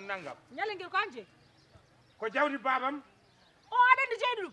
Nangam ñalengel ko anje ko jawdi babam o adande jeydu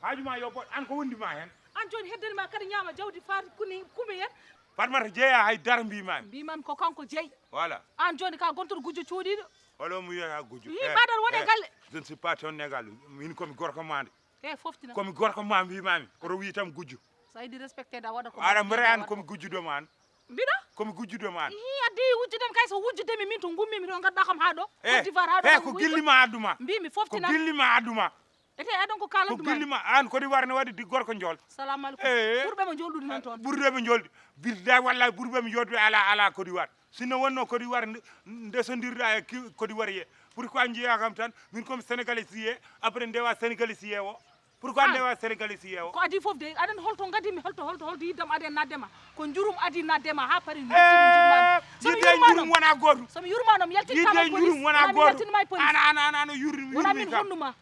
hajuma yo bot an ko wondi ma hen an joni heddani ma kadi ñama jawdi faati kuni kume hen fatmata jeeya hay dar mbimami ko kanko jeey voilà an joni ka gontor gujjo coodiɗo holo mu wiya gujjo yi badal wone galle je ne suis pas ton égal min komi gorko mande foftina komi gorko ma mbimami koto wi tam gujjo sa yiɗi respecté da waɗa ko ara mbere an komi gujjudo man mbiɗa komi gujjudo man addi wujjudem kay so wujjudemi min to gummimi to gadda kam ha ɗo Côte d'Ivoire ko gillima adduma mbimi foftina ko gillima adduma ete aɗon ko kalanduma ko gillima an Côte d'Ivoire ne waɗi di gorko jol salamu aleykum ɓurɓe mo jolɗude non toon ɓurɓe jolɗi birda walla ɓurɓe mi jolɗude ala Côte d'Ivoire sinno wonno Côte d'Ivoire ndesondirɗa e Côte d'Ivoire pourquoi jiiya kam tan min komi sénégalais siye après ndewa sénégalais siye o pourquoi ndewa sénégalais siye o ko adi foof de aɗen holto gadimi holto yiddam aden naddema ko jurum adi naddema ha pari yidde jurum wona goto somi yurmanoma yaltinama yidde jurum wona goto yaltinma e police ana yurmi wona min honnuma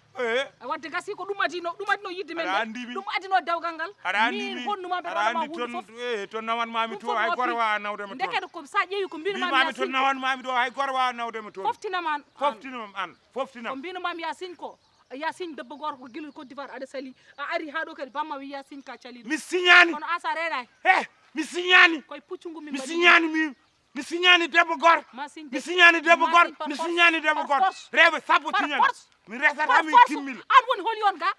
wadde gasi ko ɗum adino yidde men ɗum adino dawgal ngal min honnuma ɓe waɗama hunde foof to nawanmami to hay goto wawa nawdema toon ndekete ko sa ƴeewi ko mbinumami to nawanmami ɗo hay goto wawa nawdema toon foftinam foftinam ko mbinumami ya signe ko ya signe debbo goto ko guillude Côte d'Ivoire aɗa sali a ari ha ɗo kadi bamma wi ya signe ka caliɗo mi signani kono an sa renani mi signani koye puccungu mi signani mi signani debbo goto mi signani debbo goto mi signani debbo goto rewɓe sappo signani mi resata mi timmila an woni holi on ga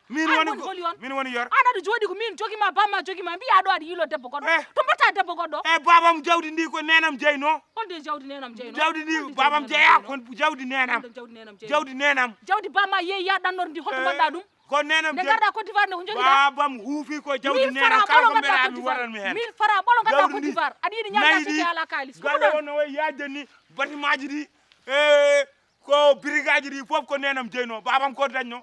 min woni yor an aɗa jooɗi ko min jogima bamma jogima mbiya ɗo aɗa yilo debbo goɗɗo to mbatta debbo goɗɗo babam jawdi ndi ko nenam jeyno holde jawdi nenam jeyno jawdi ndi babam jeeya kon jawdi nenam jawdi nenam jawdi bamma yeeyi ya ɗannorde ndi holto mbaɗɗa ɗum ko nenam nde garɗa Côte d'Ivoire nde ko joguiɗa babam huufi ko jawdi nenam kala ko mbeɗa mi waɗanmi hen 1000 francs ɓolo gadda Côte d'Ivoire aɗa yiɗi ñamda fiti ala kalis galle wonno way yajde ni batimaji ɗi ko brigade ɗi foof ko nenam jeyno babam ko dañno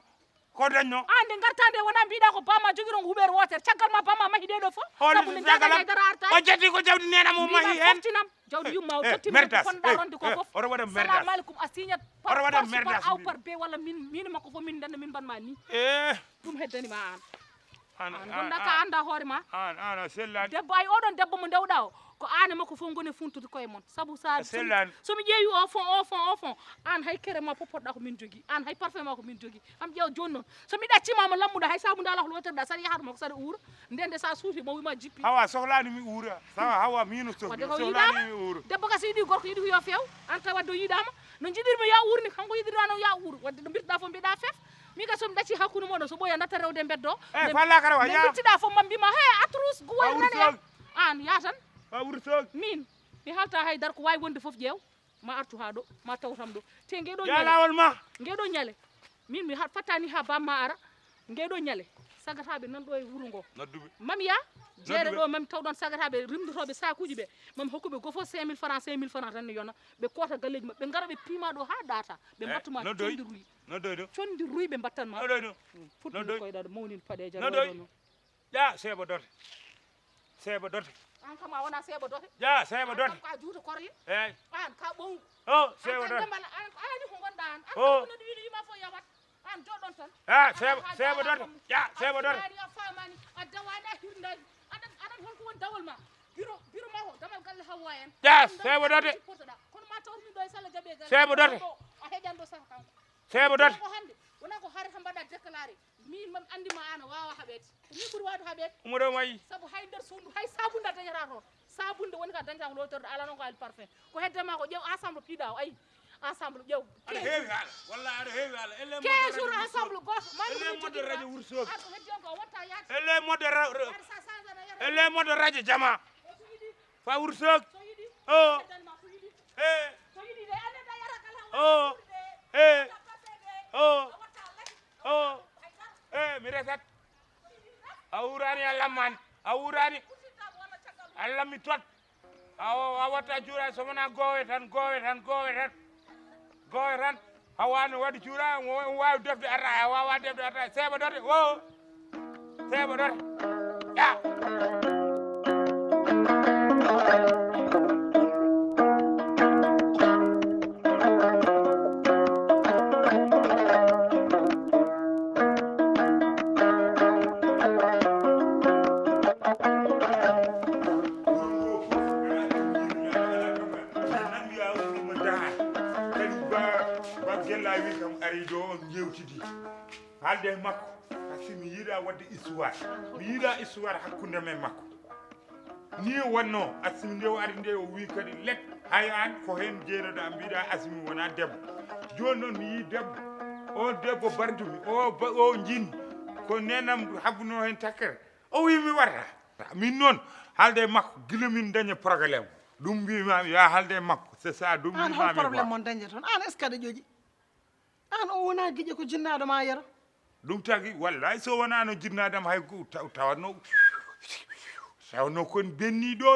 an nde gartande wona mbiɗa ko bamma joguiron ko huɓere wotere caggal ma bamma mahi ɗeɗo foof sabu nde jagaydara arta o jetti ko jawdi nenam o mahi hen foftinam jawdi yumma o tottimi fonɗa ronde ko foof oto waɗa merdas salamu aleykum a signat par aw par b walla min makko fof min danda min mbanma ni ɗum heddanima an gonda ka anda hoore ma an sellani debbo ay oɗon debbo mo dewɗa o ko ane makko fof goni funtude koye mon saabu sa somi ƴeewi o fond an hay kere ma fof poɗɗa ko min jogui an hay parfait ma ko min jogui am ƴeew joni noon somi ɗaccimama lammuɗa hay sabude ala ko lotirɗa saɗa yahatma ko saɗa uura ndende sa suuti mo wima jippi hawa sohlani mi uura hawa mino sohlani mi uura debbo kasi yiiɗi gorko yiiɗi ko yo few an tawi wadde o yiiɗama no jiɗirmi ya uurni kanko yiɗirma no ya uur wadde ɗo mbirɗa fof mbiɗa fef mi ka somi ɗacci hakkude moɗon so ɓooya datta rewde beddo falla kara wa nde mbirtiɗa fof mam mbima he atrous guwaynane an ya tan min mi halta haydara ko wawi wonde foof ƴeew ma artu ha ɗo ma tawtam ɗo te ngeɗo ñale min mi fattani ha bamma ara ngeɗo ñale sagataɓe nan ɗo e wuuro ngo mami ya jeere ɗo mami taw ɗon sagataɓe rimdotoɓe sakuji ɓe mami hokkuɓe go fof 5000 francs tan ne yona ɓe koota galleji mabɓe ɓe gara ɓe piima ɗo ha data ɓe mbattuma condi ruy ɓe mbattanma fuɗɗi koyɗa ɗo mawnin paɗeje seebo dote an kam a wona seebo dote seebo dote ka juuto korye an ka ɓowngu seebo dote anani ko gonɗa an an ko no ɗiɗo yima fof yawat an joɗɗo ah sebo dote ya sebo dote ya famani adawana hirndani adan holko won dawol ma biro ma ho damal galle hawa en ya sebo dote kono ma tawmi do sala jabe gal sebo dote a hejan do saka kanko sebo dote ko hande wona ko har hambada déclaré min mam andi ma ana wawa habeti ni buri wadu habeti umudo mayi sabu hay der sundu hay sabunda dañata toon sabunde woni ka dañta ko lotorde ala non ko al parfum ko heddema ko ƴew ensemble piidaw ay ensemble ƴew ada heewi haala walla ada heewi haala elle 15 jours ensemble goto elle modde radio wursoki ar ko heddi ko watta yaade elle modde ar sa sanzana yara elle modde radio jama so yidi fa wursoki so yidi o so yidi eh so yidi de ande da yara kala o eh o mi resat awurani allaman awurani allah mi tot a watta cuura somona goowe tan hawani waɗi cuura wawi defde ata wawa defde ata seeɓa dote o seeɓa dote ya haalde makko pasque mi yiiɗa wadde histoire mi yiiɗa histoire hakkude men makko ni wonno Assimi nde o ari nde o wi kadi let hay an ko hen jeenoɗa mbiɗa Assimi wona debbo joni noon mi yi debbo o debbo bardumi o jinni ko nenam habbuno hen takkere o wi mi warata min noon haalde makko gila min daña probléme ɗum mbimami ya haalde makko c'est ça ɗum mbimami an hol probléme mon dañde toon an est ce que aɗa ƴoƴi an o wona guiƴe ko jinnaɗo ma yara ɗum tagi wallay so wonano jinnadam hay tawno kon benni ɗo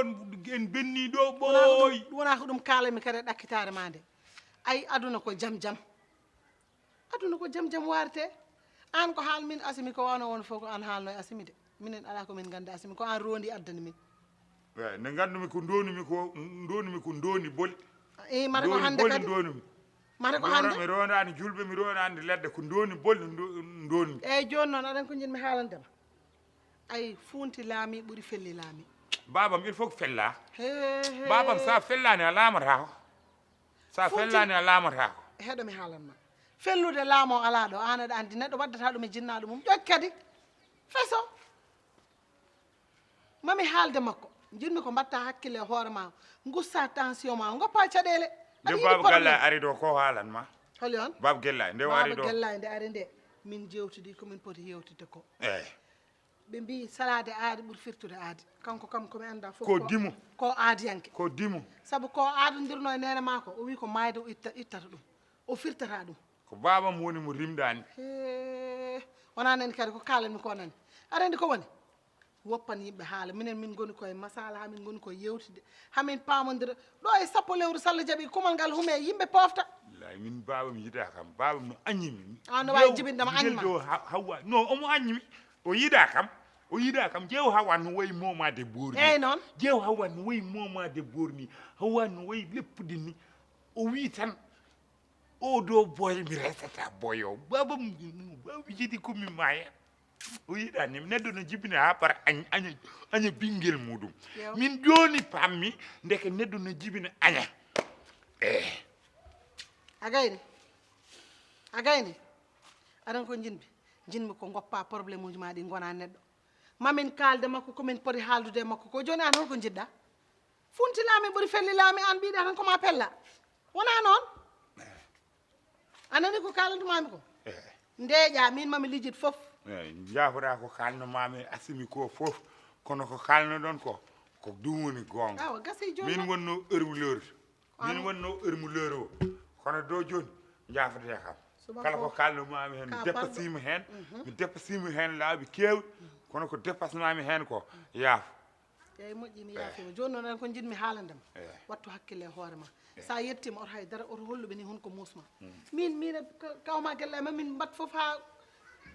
en benni ɗo ɓooy wona ko ɗum kalami kadi ɗakkitare ma nde ayi aduna ko jam jam warte an ko haal min Assimi ko wano won fof ko an haalno e Assimi de minen ala ko min ganda Assimi ko an rondi addani min eyi nde gandumi ko donumi ko doni boli mata ko hande kadi donumi mata ko hande mi rondani julɓe mi rondani leɗɗe ko doni bolli donmi eyyi joni noon aɗan ko jinmi haalandema ay funti laami ɓuuri felli laami babam il faut que fella babam sa fellani a lamata ko sa fellani a lamata ko heɗomi haalanma fellude laamo ala ɗo an aɗa andi neɗɗo waddata ɗum e jinnaɗo mum ƴoƴ kadi feso mami haalde makko jinmi ko mbatta hakkille e hoore ma gussa tension ma goppa caɗele nde baba gella ari ɗo ko haalanma holi on baba gella nde wari ɗo baba gella nde ari nde min jewtidi komin poti yewtide ko eyi ɓe mbi salade aadi ɓuuri firtude aadi kanko kam komi anda fof ko dimu ko aadiyanke ko dimu saabu ko aadodirno e nene ma ko o wi ko mayde o ittata ɗum o firtata ɗum ko babam woni mo rimdani wona nani kadi ko kalanmi ko nani aɗa andi ko woni woppan yimɓe haala minen min goni koye masala hamin goni koye yewtide hamin pamodira ɗo e sappo lewru sallah jaaɓi kumal ngal hume yimɓe pofta lay min babam yida kam babam no añimi an no wawi jibindema añma hawa non omo añimi o yida kam jeew hawa no wayi momade boorni eyyi noon jeew hawa no wayi momade boorni hawa no wayi leppude ni o wi tan o do boy mi resata boyo babam jiɗi komi maya o yiɗani neɗɗo no jibine ha par aña ɓinguel muɗum min joni pammi ndeke neɗɗo no jibine aña a gayni aɗan ko jinmi ko goppa probléme uji ma ɗi gona neɗɗo mamin kalde makko komin poti haaldude makko ko joni an holko jiɗɗa funti laami ɓuuri felli laami an mbiɗa tan koma pella wona noon anani ko kalantumami ko ndeeƴa min mami lijjit foof jaafoɗa ko kalnomami Assimi ko foof kono ko kalno ɗon ko ɗum woni gonga awa gasi joni min wonno heure o kono do joni jaafete kam kala ko kalnomami hen mi dépassima hen laaɓi kewɗi kono ko dépassement hen ko yaafo eyyi moƴƴi mi yaafima joni noon ko jiɗmi haalandema wattu hakkille e hoore ma sa yettima oto haydara oto holluɓe ni honko musma min kawma gella ma min mbat foof ha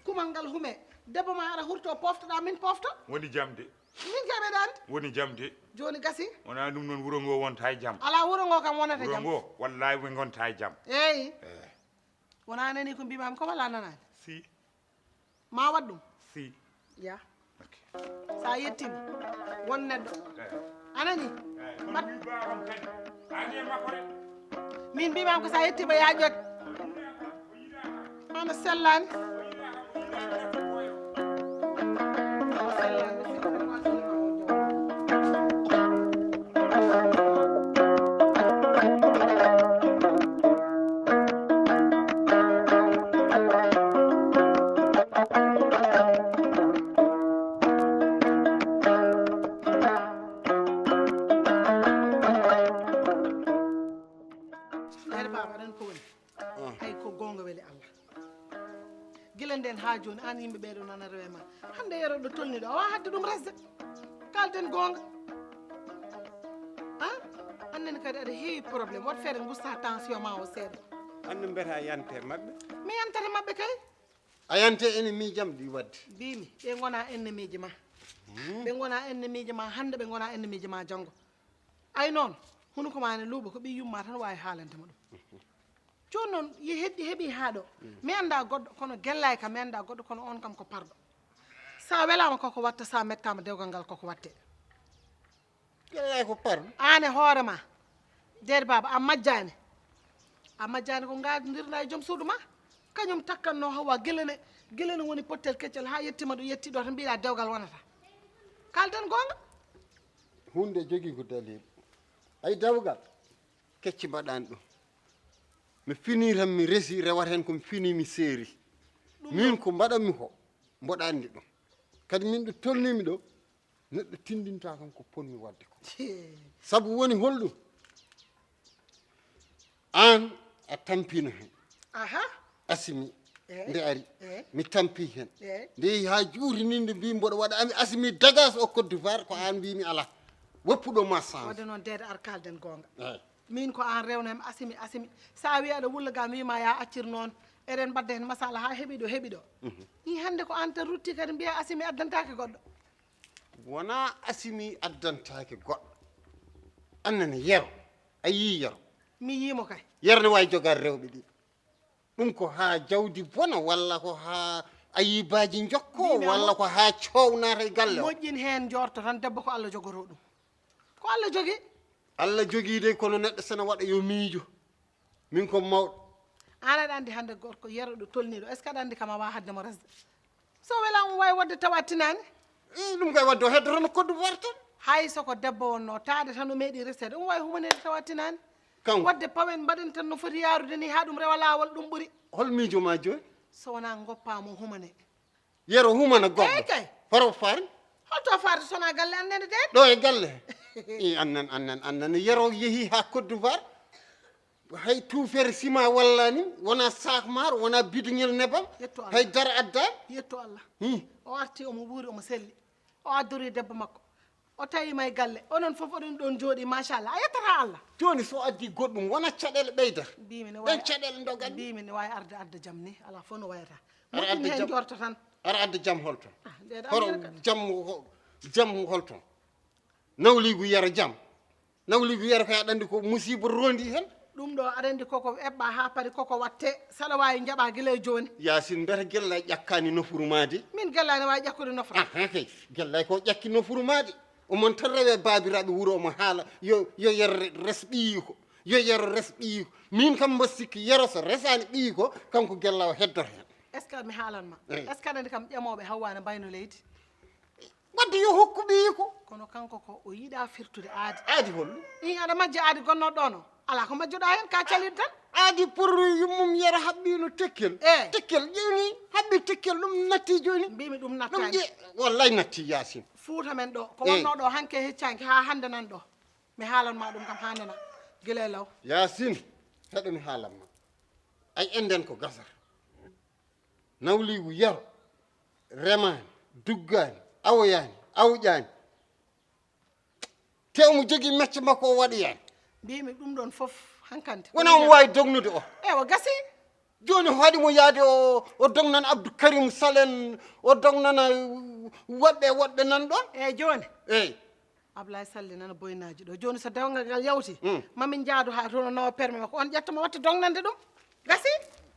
kumal ngal hume debbo ma ara hurto poftoɗa min pofto woni jam de min keɓeɗa andi woni jam de joni gasi wona ɗum noon wuuro ngo wonta e jam ala wuuro ngo kam wonata jam wuuro ngo wallahi ɓe gonta e jam eyyi wona nani ko mbimami ko walla nanani si ma waddum si ya sa yettima won neddo anani mat min mbimam ko sa yettima ya jot ana sellani ha joni an yimɓe ɓeɗo nana rewe ma hande yero ɗo tolni ɗo awa hadde ɗum resde kalten gonga han annene kadi aɗa heewi probléme wat feere gusta tension ma o seeɗa anno mbiyata yante mabɓe mi yantata mabɓe kay a yante ennemi jam ɗi wadde mbimi ɓe gona ennemi ji ma ɓe gona ennemi ji ma hande ɓe gona ennemi ji ma janggo ay noon huno ko mane luuɓa ko ɓi yumma tan wawi haalantema ɗum joni noon heeɓi ha ɗo mi anda goɗɗo kono guellay kam mi anda goɗɗo kono on kam ko parɗo sa welama koko watta sa mettama dewgal ngal koko watte gellay ko parɗo an e hoorema deede baba a majjani ko gadirɗa e joom suudu ma kañum takkanno hawa guelene woni pottel keccel ha yettima ɗo yettiɗo tan mbiɗa dewgal wonata kalden gonga hunde jogui ko daliɓe ay dewgal kecci mbaɗani ɗum mi fini tan mi resi rewat hen komi fini mi seeri min ko mbaɗanmi ko mboɗa andi ɗum kadi min ɗo tolnimi ɗo neɗɗo tindinta kam ko ponmi wadde ko saabu woni holɗum an a tampino hen ASSIMI nde ari mi tampi hen nde yeehi ha juurini nde mbi mboɗo waɗa ami ASSIMI dégage au Côte d'Ivoire ko an mbimi ala woppuɗoma change wadde noon deede ar kalden gonga min ko an rewnemi ASSIMI sa wi aɗa wulla wima ya accir noon eɗen mbadda hen masala ha heeɓi ɗo ni hande ko an tan rutti kadi mbiya ASSIMI addantake goɗɗo wona ASSIMI addantake goɗɗo annene yero a yi yero mi yimo kay yero ne wawi jogade rewɓe ɗi ɗum ko ha jawdi bona walla ko ha ayibaji jokko walla ko ha cownata e galle o moƴƴin hen jorto tan debbo ko Allah jogoto ɗum ko Allah jogui Allah jogii de kono neɗɗo sene waɗa yo miijo min ko mawɗo an aɗa andi hande gorko yero ɗo tolniɗo est ce que aɗa andi kam a wawa haddemo resde so welama wawi wadde tawa tinani ɗum kay wadde o heddoto no Côte d'Ivoire tan hay soko debbo wonno taade tan o meeɗi resede ɗum wawi humanede tawa tinani kanko wadde pawen mbaɗen tan no foti yarude ni ha ɗum rewa lawol ɗum ɓuuri hol miijo ma joni so wona goppamo humane yero humana goɗɗo kay horo faari holto farde sona galle annene de ɗo e galle i annan yero yeehi ha Côte d'Ivoire hay tuufere ciment wallani wona sac maro wona bidoŋel nebam hay dara adda yetto Allah o arti omo wuuri omo selli o addori debbo makko o tawima e galle onon fof oɗon ɗon jooɗi machallah a yettata Allah joni so addi goɗɗum wona caɗele ɓeydata mbimi ne ɗen caɗele dogan mbimi ne wawi arde adda jaam ni ala fof no wayata moƴƴin hen jorto tan ara adda jaam holton horo jaam holton nawligu yara jaam nawligu yara kay aɗa andi ko musiba rondi hen ɗum ɗo aɗa andi koko eɓɓa ha paari koko watte saɗa wawi jaɓa guila e joni yasin mbeta guella ƴakkani nofuru made min guella ne wawi ƴakkude nofra kay guella ko ƴakki nofuru made omon tan rewe babiraɓe wuuro omo haala yo yero res ɓiyi ko yo yero res ɓiyi ko min kam mbo sikki yero so resani ɓiyi ko kanko guella o heddor hen est ce que mi haalanma est ce que aɗa andi kam ƴamoɓe hawwano mbayno leydi wadde yo hokku ɓiyi ko kono kanko ko o yiiɗa firtude aadi holɗum i aɗa majji aadi gonnoɗo ɗo no ala ko majjoɗa hen ka calide tan aadi pour yummum yera haɓɓino tekkel tekkel ƴeeni haɓɓi tekkel ɗum natti joni mbimi ɗum nattani wallay natti yasin fuuta men ɗo ko wonno ɗo hanke heccanki ha hande nan ɗo mi haalanma ɗum kam handena guila e law yasin heɗo mi haalanma ay enden ko gasata nawligu yaro remani duggani awoyani awƴani te omo jogui mecce makko o waɗa yani mbimi ɗum ɗon foof hankkante wona omo wawi dognude o ewa gasi joni haɗimo yaade o dognan Abdou Karim Salen o dognana woɗɓe nan ɗon eyyi joni eyyi Ablaye Salli nana boynaji ɗo joni so dewgal ngal yawti mamin jaadu ha toon nawa permis makko on ƴettoma watta dognande ɗum gasi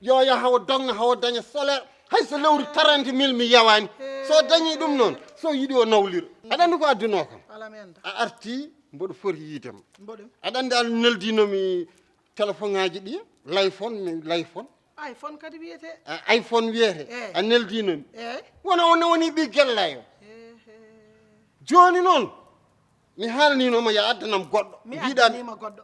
yo yaha o dogna hawo daña solaire hay so lewru 30.000 mi yawani so dañi ɗum noon so yiɗi o nawliro aɗa andi ko adduno kam ala mi anda a arti mboɗo foti yiidema mboɗum aɗa andi an neldinomi téléphone ngaji ɗi l'iphone iphone kadi wiyete iphone wiyete a neldinomi eyyi wona on woni ɓi gellayo joni noon mi haalninoma ya addanam goɗɗo mi mbiɗan addanima goɗɗo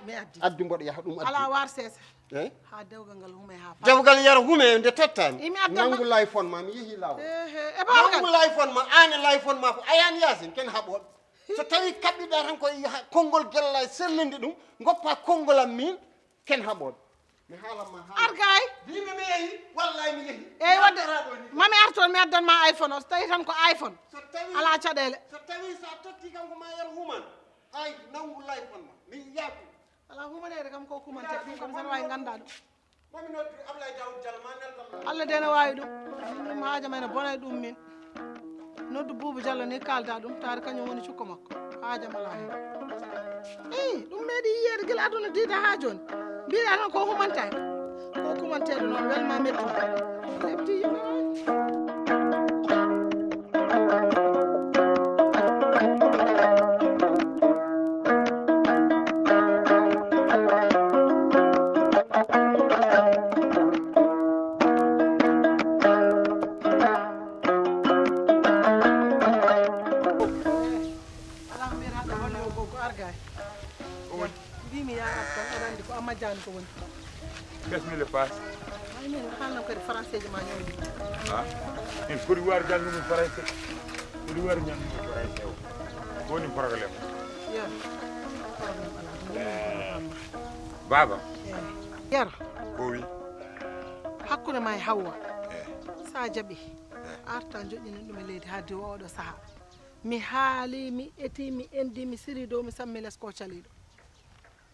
mi addi addi mboɗo yaha ɗum addi ala war sese eyyi ha dewgal ngal hume ha dewgal yara hume nde tottami Imi addama. nangu l'iphone ma mi yeehi lawol e bagal nangu l'iphone ma an l'iphone ma ko ayani yasin ken haɓoɓe so tawi kaɓɓiɗa tan koye konngol gella e sellinde ɗum goppa konngol am min ken haɓoɓe mi haalanma argay mbimi mi yeehi wallahi mi yeehi eyyi wadde mami artoon mi addanma iphone o so tawi tan ko iphone so tawi ala caɗele so tawi sa totti kam ko ma yar human ay nangu l'iphone ma min yaaku ala humanede kam ko kumante ɗum kam tan wawi ganda ɗum mami noddi Ablaye Daoud Diallo ma neltam allah de ne wawi ɗum ɗum haaja men ne bona e ɗum min noddu Boubou Diallo ni kalda ɗum taade kañum woni cukko makko haajam ala hen eyi ɗum meeɗi yiyede guila aduna diida ha joni mbiɗa tan ko humantaki ko kumanteɗo noon welma mettuma lebti yimɓe ala mbiyataɗo holle o gogo argay mbimi ya arton aɗa andi ko amajjani ko woni qu'est-ce que le passe ay min haalnam kadi français ji ma ñawdi ah il faut voir jangumi français faut voir jangumi français o woni probléme yo baba yaro ko wi hakkude ma e Hawwa sa jaaɓi arta joƴƴinin ɗum e leydi ha diwa oɗo saaha mi haali mi eti mi endi mi siri dow mi sammi less ko caliɗo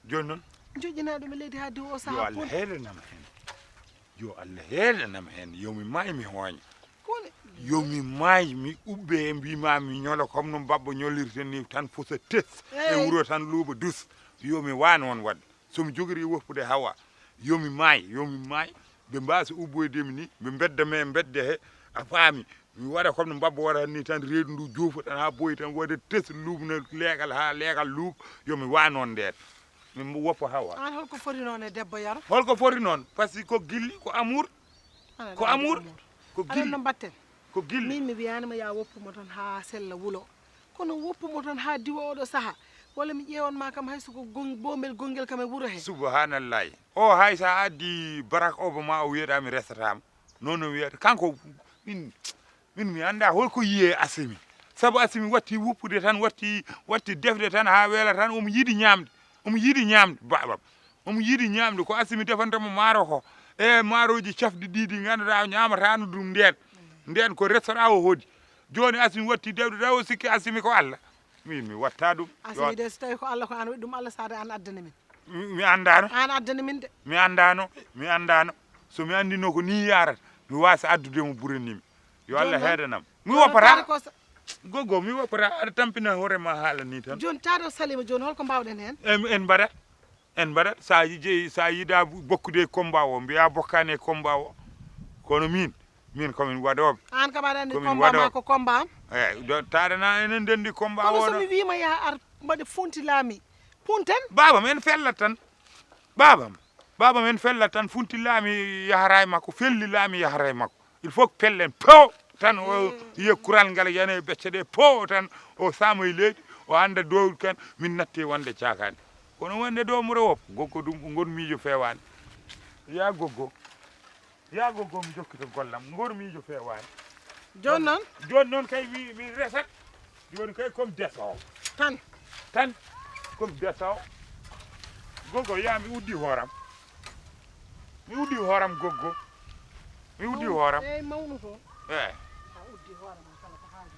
joni noon joƴƴina ɗum e leydi ha diwa o yo saaha allah heedanama hen yo allah heedanama hen yomi maayi mi hooña kone yomi maayi mi ubbe e mbima mi ñola comme no babbo ñolirten ni tan fosa tes e wuro tan luuba dus yomi wa noon wadde somi jogori woppude Hawa yomi maayi ɓe mbasa ubboydemi ni ɓe beddame e bedde he a faami mi waɗa comme no babbo waɗata ni tan reedu ndu joofa tan ha boyi tan waɗa tes lubna leegal ha leegal luuɓa yomi wa noon nden mi woppa Hawa an holko foti noon e debbo yaro holko foti noon par ce que ko gilli ko amour ko amour ko aɗa gilli no mbatten ko gilli min mi wiyanima ya woppumo tan ha sella wuulo kono woppumo tan ha diwa oɗo saaha walla mi ƴewanma kam hay soko bombel gonguel kam e wuuro he subhanallahi o hay sa addi Barack Obama o wiyeɗa mi resatama noon no wiyata kanko min mi anda holko yiye Assimi saabu Assimi watti wuppude tan watti defde tan ha weela tan omo yiɗi ñamde babam omo yiɗi ñamde ko Assimi defantamo maaro ko e maaroji cafɗi ɗiɗi ganduɗa ñamatano ɗum nden ko restaurant o hoodi joni Assimi watti defde taw o sikki Assimi ko Allah min mi watta ɗum Assimi de so tawi ko Allah ko an waɗi ɗum Allah sade an addana min mi andano an addana min de mi andano so mi andino ko ni yarata mi wasa addudemo ɓuranimi yo Allah heedanam mi woppata gogo mi woppata aɗa tampina hoorema haala ni tan joni taade o salima joni holko mbawɗen hen en mbaɗat sa yiiɗa bokkude combat o mbiya bokkani e combat o kono min komin waɗoɓe an kam aɗa andi combat ma ko combat am eyyi taɗana enen dendi combat kono o somi wima ya ar mbaɗe funti laami punten babam en fellat tan babam en fellat tan funti laami yahara e makko felli laami yahara e makko il faut que pellen pew tan o yiya kural ngal yana e becce ɗe po tan o saama e leydi o anda dow kan min natti wonde cakani kono wonde dow muro wop goggo ɗum gon miijo fewani ya goggo mi jokkito gollam ngor miijo fewani joni noon kay mi resat joni kay comme desowo tan comme desowo goggo ya mi uddi hooram goggo mi uddi hooram eyyi mawnu toon eyyi a uddi hoorema kala ko haaji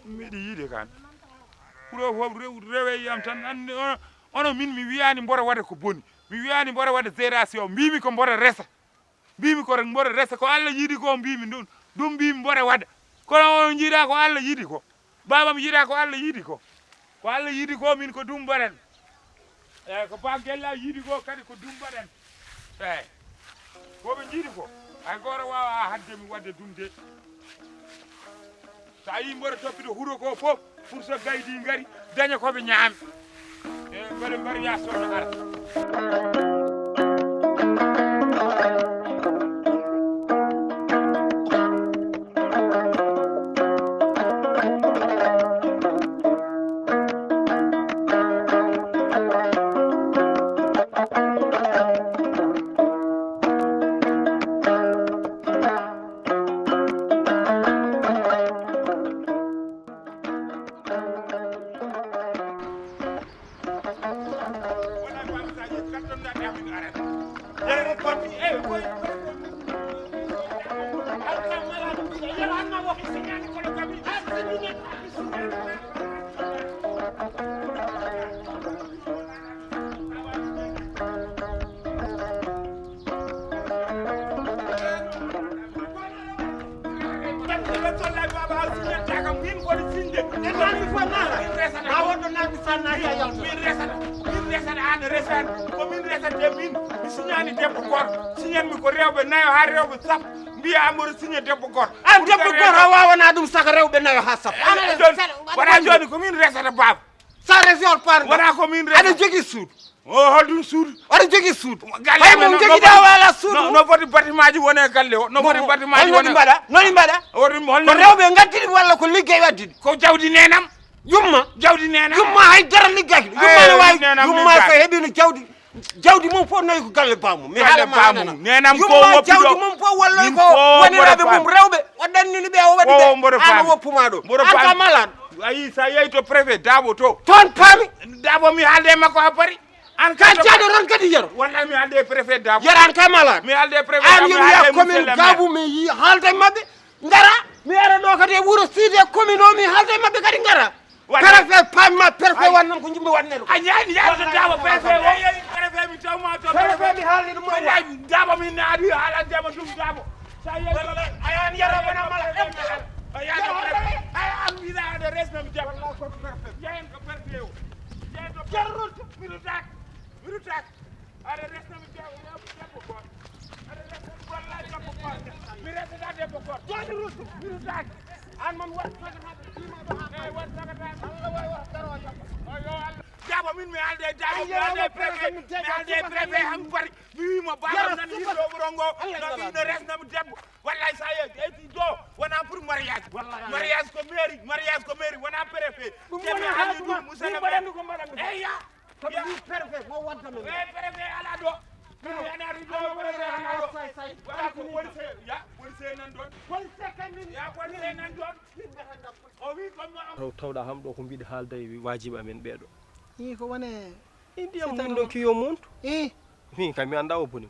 miɗi yiide kan ɓuuro fof rewe yam tan andi ono min mi wiyani mbora waɗa ko boni mi wiyani mbora waɗa gération mbimi ko mbora resa ko Allah yiiɗi ko mbimi ɗum mbimi mbora waɗa kono on jiiɗa ko Allah yiiɗi ko babam yiiɗa ko Allah yiiɗi ko Allah yiiɗi ko min ko ɗum mbaɗen eyyi ko ba gella yiiɗi ko kadi ko ɗum mbaɗen eyyi koɓe jiiɗi ko ay goro wawa hadde mi wadde dum de sa yi mboɗo toppito huuro ko fof pour so gaydi ngari daña koɓe ñaami e mbaɗe mbariya sono ara an debbo goto a wawana ɗum saka rewɓe nayo ha sappo wona joni komin resata baba sa resi hol par wona komin aɗa jogui suudu o holɗum suudu aɗa jogui suudu hay mo joguiɗa wala suudu no foti bâtiment ji wone galle o no foti bâtiment ji noni mbaɗa noni mbaɗa ko rewɓe gaddidi walla ko liggey waddidi ko jawdi nenam yumma jawdi nenam yumma haydara liggaki yumma ne wawi yumma so heeɓino jawdi mum fof nayi ko galle bamum mi haalama nenam ko yumma jawdi mum fof walloy ko woniraɓe mum rewɓe o ɗannini ɓe o waɗi ɓe ana woppuma ɗo an ka malaɗo ayi sa yeyi to préfet Dabo to toon paami Dabo mi haalde makko ha paari an ka jaɗo ron kadi yero wallahi mi haalde préfet Dabo yero an ka malaɗo mi haalde préfet an yimɓe commune Gabou mi yi haalde mabɓe ngara mi ara ɗo kadi e wuuro Sidi e commune o mi haalde mabɓe kadi ngara préfet pamma préfet wannan ko jimɓe wanne ɗo a ñaani yaade Dabo préfet préfet mi tawma to préfet mi haalde ɗum wallahi Dabo mi naadi haalandema ɗum Dabo sa yeyi ayan yero wona mala am wiɗade resnami jam jeyen ko préfet o jeyen to jarrol minutak aɗa resnami debbo goto aɗa resnami wallahi debbo goto mi resata debbo goto joni rustu minutak an man wat sagataɓe simaɗo ha wat sagataɓe allah way wat daro Dabo min mi haalde Dabo mi haalde préfet han bari mi wimo baba tan yiɗɗo ɓurongo no ino resnami debbo wallahi sa yeyti do wona pour mariage mariage ko mairie wona préfet kemi haali ɗum musana eya préfet mo waddame préfet ala ɗo yanari ɗo préfet ala ɗo wala ko police nan ɗon police nan ɗon o wi comme tawɗa ham ɗo ko mbiɗi haalda e wajiɓe amen ɓeeɗo i ko wone ndiyam mum ɗo kiyo montu min kam mi anda o boni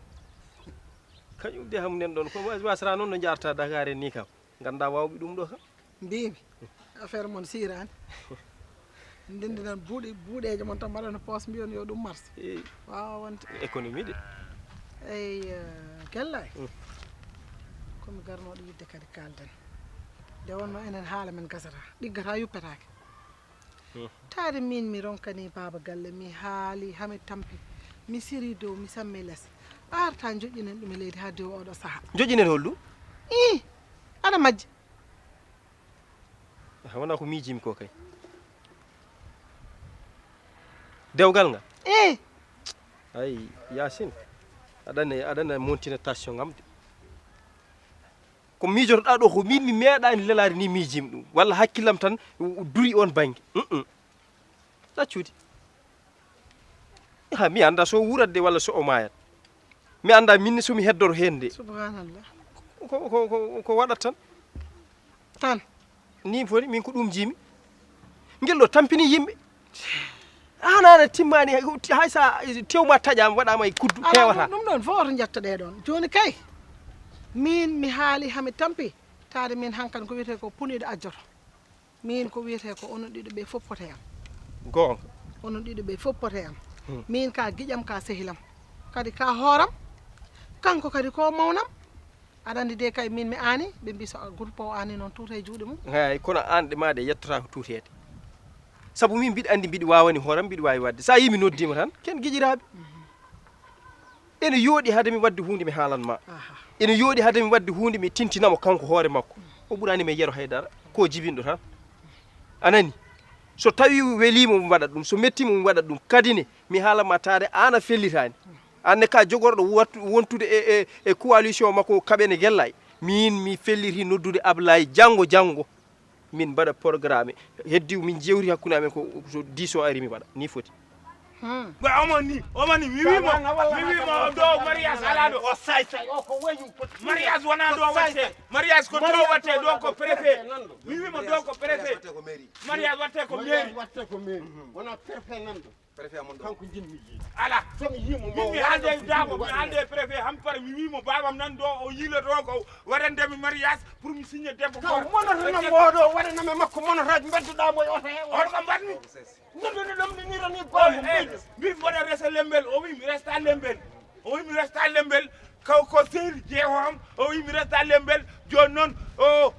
kañum de ham nen ɗon ko wasata noon no jarta Dakar en ni kam ganda wawɓe ɗum ɗo kam mbimi affaire mon sirani ndendinan buuɗeje mon tan mbaɗano poos mbiyon yo ɗum marche wawa wonde économie de eyi kellay komi garnoɗo yidde kadi kalden nde wonno enen haala men gasata ɗiggata yuppetake taade min mi ronkani baba galle mi haali hami tampi mi siri dow mi sammi less arta joƴƴinen ɗum e leydi ha dow oɗo saaha joƴƴinen holɗum aɗa majji wona ko miijimi ko kay dewgal ngal ay Yasin aɗana montina tension ngam de ko miijotoɗa ɗo ko min mi meeɗani lelade ni miijimi ɗum walla hakkillam tan duri on banggue ɗaccude ha mi anda so wuratde walla so o mayat mi anda minne somi heddoro hen de subhanallah ko waɗat tan ni foti min ko ɗum jimi ngel ɗo tampini yimɓe anana timmani hay sa tewma taƴama waɗama e kuddu hewata ɗum ɗon fof oto jettoɗe ɗon joni kay min mi haali hami tampi taade min hankkadi ko wiyete ko puniɗo ajjoto min ko wiyete ko onon ɗiɗo ɓe fof pote am gonga onon ɗiɗo ɓe fof pote am min ka guiƴam ka sehilam kadi ka hooram kanko kadi ko mawnam aɗa andi de kay min mi ani ɓe mbi so groupe o ani noon tuuta e juuɗe mum hay kono an ɗe ma ɗe yettata ko tuutede saabu min mbiɗa andi mbiɗi wawani hooram mbiɗi wawi wadde sa yimi noddima tan ken guiƴiraɓe ene yoodi hade mi wadde hunde mi haalanma ene yoodi hade mi wadde hunde mi tintinamo kanko hoore makko o ɓurani mi yero haydara ko jibinɗo tan anani so tawi welimo mi waɗat ɗum so mettimo mi waɗat ɗum kadine mi haalanma taade an a fellitani anne ka jogorɗo wontude e coalition makko kaɓene guellay min mi felliti noddude Ablaye janggo min mbaɗa programme heddi min jewri hakkude amen ko so 10 o ari mi waɗa ni foti ba omoni mi wimo do mariage ala do o say o ko wañu mariage wona do watte mariage ko to watte do ko préfet mi wimo do ko préfet mariage watte ko mairie wona préfet nan do préfet amon do kanko jinmi yi ala so mi yimo mi haalde dabo mi haalde préfet ham par mi wimo babam nan do o yiloto ko waɗande mi mariage pour mi signer debbo ko monotana moɗo waɗanami makko monotaji bedduɗa moy oto he on ko mbatmi noddude ɗum ni nirani mi mboɗa resa lembel o wi mi resta lembel o wi mi resta lembel ko sehil jeewam o wi mi resta lembel joni noon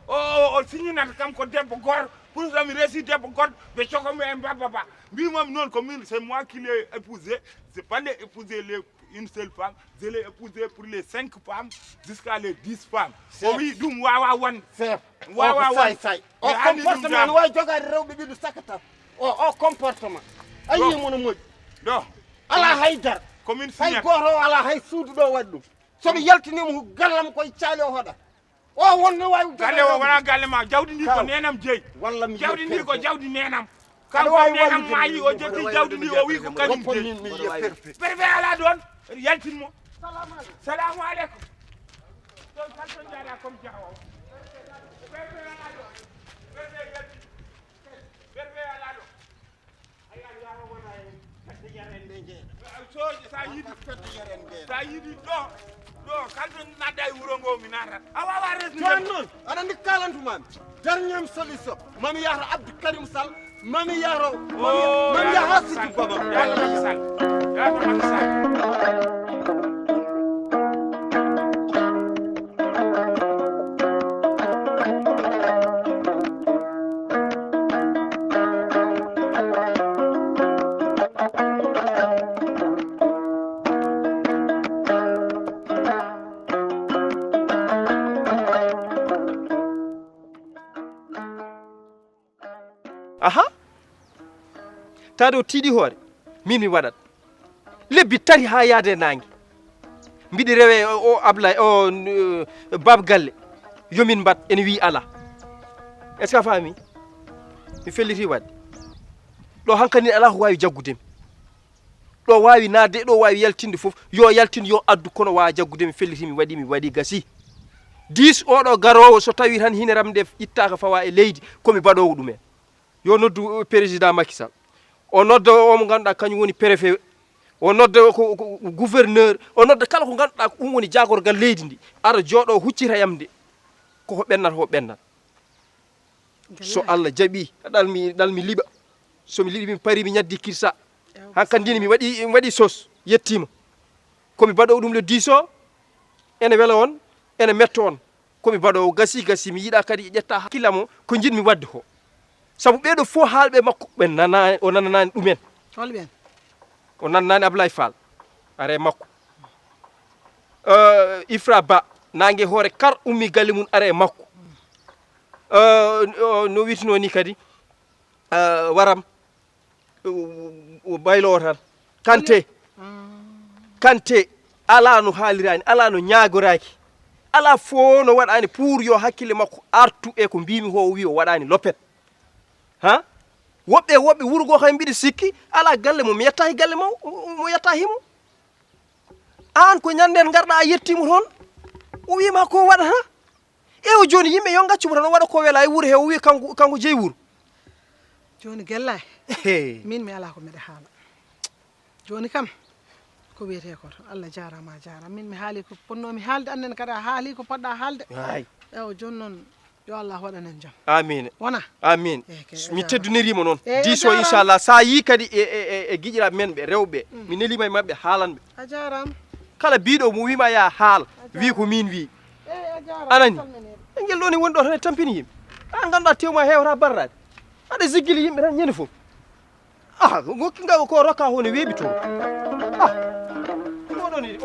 o signanata kam ko debbo goto pour ça mi resi debbo goto ɓe cokomi e mbababa mbimami noon ko min c'est moi qui l'ai épousé c'est pas les épouser une seule femme je l'ai épousé pour les 5 femmes jusqu'à les 10 femmes o wi ɗum wawa won wawa won o comportement no wawi jogade rewɓe ɓiɗo sakata o comportement a yimo no moƴƴi ɗo ala haydara commune hay signat goto o ala hay suudu ɗo waɗi ɗum somi yaltinimo gallam koye caali o hoɗa o wonno wawi galle o wona galle ma jawdi ndi ko nenam jeeyi walla mi jawdi ndi ko jawdi nenam kanko nenam maayi o jetti jawdi ndi o wi ko kañum jeeyi préfet ala ɗon yaltinmo salamu aleykum ɗon kalton jaada comme jawo préfet ala ɗo préfet yaltin préfet ala ɗo aya yaro wona e fedde yaren nde jeeɗa so sa yiɗi fedde yaren nde sa yiɗi ɗo kalton nadda e wuro ngo mi natat a wawa resde joni noon aɗa andi kalantumami dernier solution mami yahata Abdou Karim Sall mami yahata mami yaha Sidi Baba yaata Macky Sall aha taade o tiiɗi hoore min mi waɗat lebbi tati ha yaade nangue mbiɗi rewe o Ablaye o bab galle yomin mbat ene wi ala est ce que a faami mi felliti wadde ɗo hankkadi ala ko wawi jaggudemi ɗo wawi nadde ɗo wawi yaltinde foof yo yaltin yo addu kono wawa jaggude mi felliti mi waɗi gasi 10 oɗo garowo so tawi tan hineram nde ittaka fawa e leydi komi baɗowo ɗumen yo noddu président Macky Sall o nodda o mo ganduɗa kañum woni préfet o nodda ko gouverneur o nodda kala ko ganduɗa ko ɗum woni jagorgal leydi ndi ara jooɗo huccita yamde koko ɓennata ko ɓennata so Allah jaaɓi ɗalmi liɓa somi liɓi mi pari mi ñaddi kirsa hankkadine mi waɗi sos yettima komi baɗowo ɗum le 10 o ene wela on ene metto on komi baɗowo gasi mi yiiɗa kadi ƴetta hakkillamo ko jinmi wadde ko sabu ɓeɗo fof haalɓe makko ɓe nanani o nananani ɗumen holɓen o nannani Ablaye Fall are makko Ifra Ba nangue hoore kar ummi galle mum are makko no witino ni kadi waram baylo tan Kanté ala no haalirani ala no ñagoraki ala fo no waɗani pour yo hakkille makko artu e ko mbimi ho wi o waɗani lopet ha woɓɓe wurugo hay mbiɗa sikki ala galle mo mi yettahi galle mo yettahimo an ko ñanden garɗa a yettimo toon o wima ko waɗata o joni yimɓe yo gaccimo tan o waɗa ko wela e wuuro he o wi kanko jeeyi wuuro joni guellay min mi ala ko mbiɗa haala joni kam ko wiyete ko Allah jarama min mi haali ko ponnomi haalde annen kadi a haali ko poɗɗa haalde ewo joni noon yo Allah waɗanen jaam amin wona amin mi teddunirima noon 10 o inchallah sa yi kadi e guiƴiraɓe men ɓe rewɓe mi nelima e mabɓe haalanɓe a jarama kala biɗo mo wima ya haal wi ko min wi anani engel ɗo ni woni ɗo tan e tampini yimɓe an ganduɗa tewma hewata barrade aɗa ziggili yimɓe tan ñande foof gokkinga ko rokka ho ne weeɓi toon oɗoni